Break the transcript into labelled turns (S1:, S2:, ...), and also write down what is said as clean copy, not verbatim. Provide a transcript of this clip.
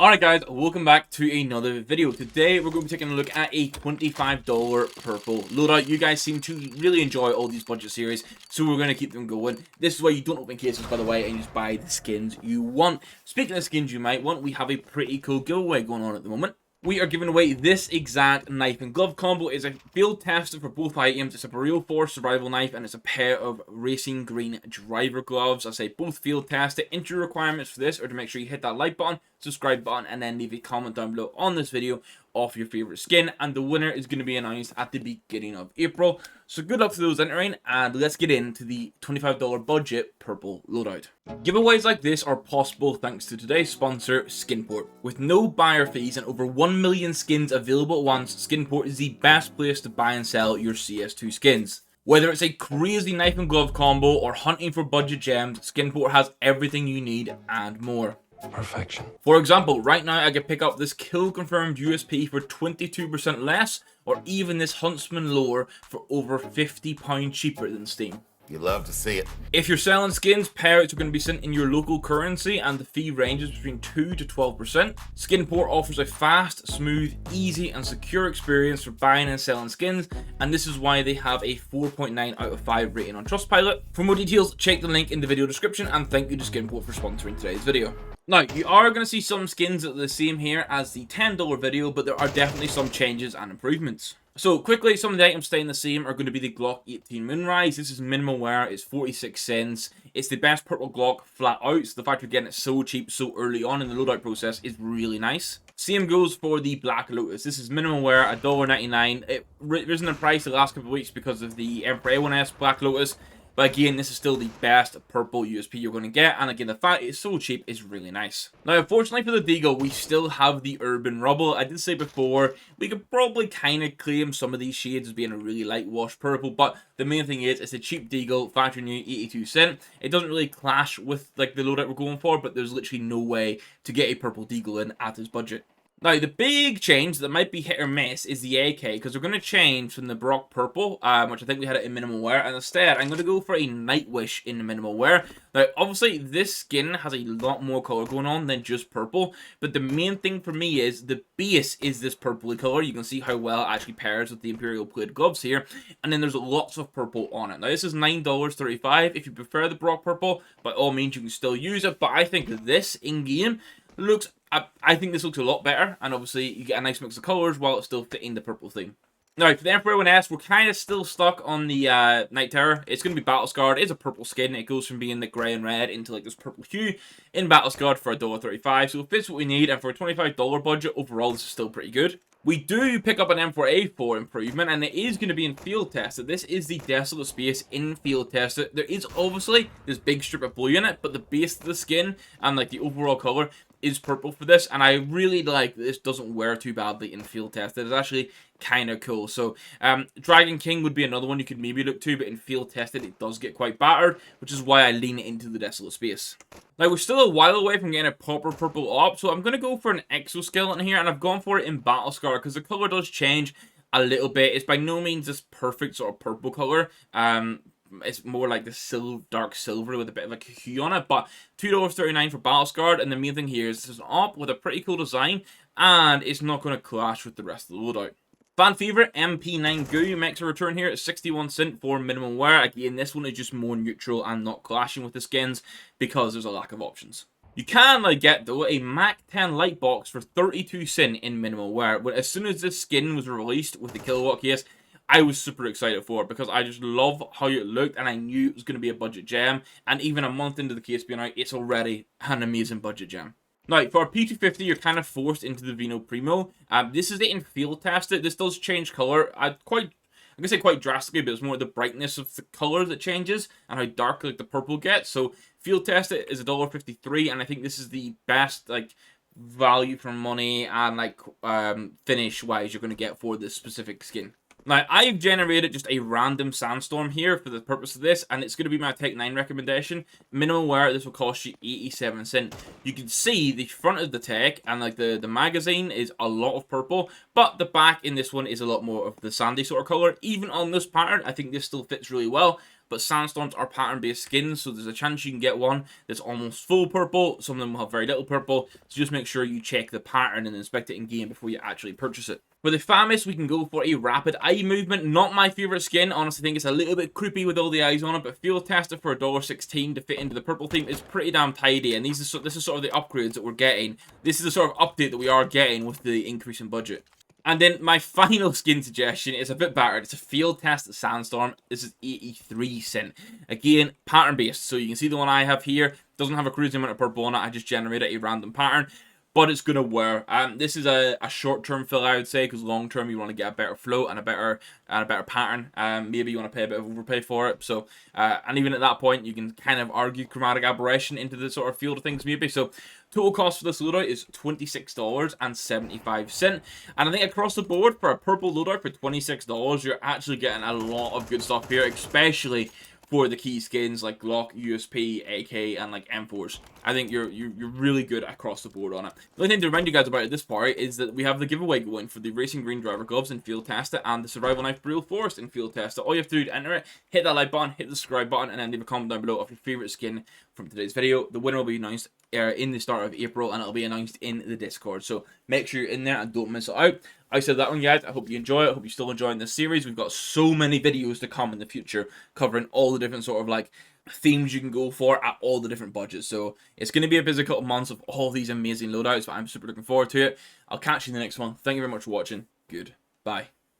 S1: Alright guys, welcome back to another video. Today we're going to be taking a look at a $25 purple loadout. You guys seem to really enjoy all these budget series, so we're going to keep them going. This is why you don't open cases, by the way, and just buy the skins you want. Speaking of skins you might want, we have a pretty cool giveaway going on at the moment. We are giving away this exact knife and glove combo. It's a field tested for both items. It's a Burrito 4 survival knife and it's a pair of racing green driver gloves. I say both field tested. Entry requirements for this are to make sure you hit that like button, subscribe button, and then leave a comment down below on this video of your favorite skin, and the winner is going to be announced at the beginning of April. So good luck to those entering, and let's get into the $25 budget purple loadout. Giveaways like this are possible thanks to today's sponsor, Skinport. With no buyer fees and over 1 million skins available at once, Skinport is the best place to buy and sell your CS2 skins. Whether it's a crazy knife and glove combo or hunting for budget gems, Skinport has everything you need and more.
S2: Perfection.
S1: For example, right now I could pick up this kill confirmed USP for 22% less, or even this Huntsman lore for over £50 cheaper than Steam.
S2: You love to see it.
S1: If you're selling skins, payouts are going to be sent in your local currency and the fee ranges between 2 to 12%. Skinport offers a fast, smooth, easy and secure experience for buying and selling skins, and this is why they have a 4.9 out of 5 rating on Trustpilot. For more details, check the link in the video description, and thank you to Skinport for sponsoring today's video. Now, you are going to see some skins that are the same here as the $10 video, but there are definitely some changes and improvements. So quickly, some of the items staying the same are going to be the Glock 18 Moonrise. This is minimal wear, it's 46 cents. It's the best purple Glock flat out, so the fact we're getting it so cheap so early on in the loadout process is really nice. Same goes for the Black Lotus. This is minimal wear, $1.99. It risen in price the last couple of weeks because of the Emperor A1S Black Lotus. But again, this is still the best purple USP you're going to get. And again, the fact it's so cheap is really nice. Now, unfortunately for the Deagle, we still have the Urban Rubble. I did say before, we could probably kind of claim some of these shades as being a really light wash purple. But the main thing is, it's a cheap Deagle, factory new, 82 cents. It doesn't really clash with like the loadout we're going for, but there's literally no way to get a purple Deagle in at this budget. Now, the big change that might be hit or miss is the AK, because we're going to change from the Brock Purple, which I think we had it in minimal wear, and instead I'm going to go for a Nightwish in minimal wear. Now, obviously, this skin has a lot more color going on than just purple, but the main thing for me is the base is this purpley color. You can see how well it actually pairs with the Imperial Plaid gloves here, and then there's lots of purple on it. Now, this is $9.35. If you prefer the Brock Purple, by all means, you can still use it, but I think that this in-game looks... I think this looks a lot better, and obviously you get a nice mix of colours while it's still fitting the purple theme. Now, for the Emperor A1S, we're kind of still stuck on the Night Terror. It's going to be Battle Scarred. It's a purple skin. It goes from being the grey and red into like this purple hue in Battle Scarred for $1.35. So it fits what we need, and for a $25 budget, overall, this is still pretty good. We do pick up an Emperor A4 improvement, and it is going to be in field tested. This is the Desolate Space in field tested. There is obviously this big strip of blue in it, but the base of the skin and like the overall colour is purple for this, and I really like that this doesn't wear too badly in field tested. It's actually kind of cool. So Dragon King would be another one you could maybe look to, but in field tested it does get quite battered, which is why I lean into the Desolate Space. Now, we're still a while away from getting a proper purple op, so I'm going to go for an exoskeleton here, and I've gone for it in Battle Scar because the colour does change a little bit. It's by no means this perfect sort of purple colour. It's more like the dark silver with a bit of a hue on it, but $2.39 for Battle Scarred, and the main thing here is this is an op with a pretty cool design, and it's not going to clash with the rest of the loadout. Fan favorite MP9 Goo makes a return here at 61 cents for minimum wear. Again, this one is just more neutral and not clashing with the skins because there's a lack of options. You can get though a Mac 10 light box for 32 cents in minimal wear. But as soon as this skin was released with the kilowatt case, I was super excited for it because I just love how it looked, and I knew it was going to be a budget gem. And even a month into the case being out, it's already an amazing budget gem. Now, for a P250, you're kind of forced into the Vino Primo. This is it in field tested. This does change color. I'm going to say quite drastically, but it's more the brightness of the color that changes and how dark like the purple gets. So field tested is $1.53, and I think this is the best value for money and finish wise you're going to get for this specific skin. Now, I've generated just a random sandstorm here for the purpose of this, and it's going to be my Tech 9 recommendation. Minimal wear, this will cost you 87 cents. You can see the front of the tech and the magazine is a lot of purple, but the back in this one is a lot more of the sandy sort of color. Even on this pattern, I think this still fits really well. but Sandstorms are pattern-based skins, so there's a chance you can get one that's almost full purple. Some of them will have very little purple, so just make sure you check the pattern and inspect it in-game before you actually purchase it. For the Famous, we can go for a rapid eye movement. Not my favorite skin. Honestly, I think it's a little bit creepy with all the eyes on it, but field tested for $1.16 to fit into the purple theme is pretty damn tidy, and this is sort of the upgrades that we're getting. This is the sort of update that we are getting with the increase in budget. And then my final skin suggestion is a bit better. It's a field test Sandstorm. This is 83 cent. Again, pattern based. So you can see the one I have here doesn't have a crazy amount of purple on it. I just generated a random pattern, but it's gonna wear. This is a short-term fill, I would say, because long-term you want to get a better float and a better pattern. Maybe you want to pay a bit of overpay for it. So and even at that point, you can kind of argue chromatic aberration into the sort of field of things, maybe. So total cost for this loadout is $26.75, and I think across the board for a purple loadout for $26, you're actually getting a lot of good stuff here, especially for the key skins like Glock, USP, AK, and like M4s. I think you're really good across the board on it. The only thing to remind you guys about at this part is that we have the giveaway going for the Racing Green Driver Gloves in Field Test It and the Survival Knife Brule Forest in Field Test It. All you have to do to enter it, hit that like button, hit the subscribe button, and then leave a comment down below of your favorite skin from today's video. The winner will be announced in the start of April, and it'll be announced in the Discord. So make sure you're in there and don't miss it out. I said that one, guys. I hope you enjoy it. I hope you're still enjoying this series. We've got so many videos to come in the future covering all the different sort of like themes you can go for at all the different budgets. So it's going to be a busy couple months of all these amazing loadouts, but I'm super looking forward to it. I'll catch you in the next one. Thank you very much for watching. Goodbye.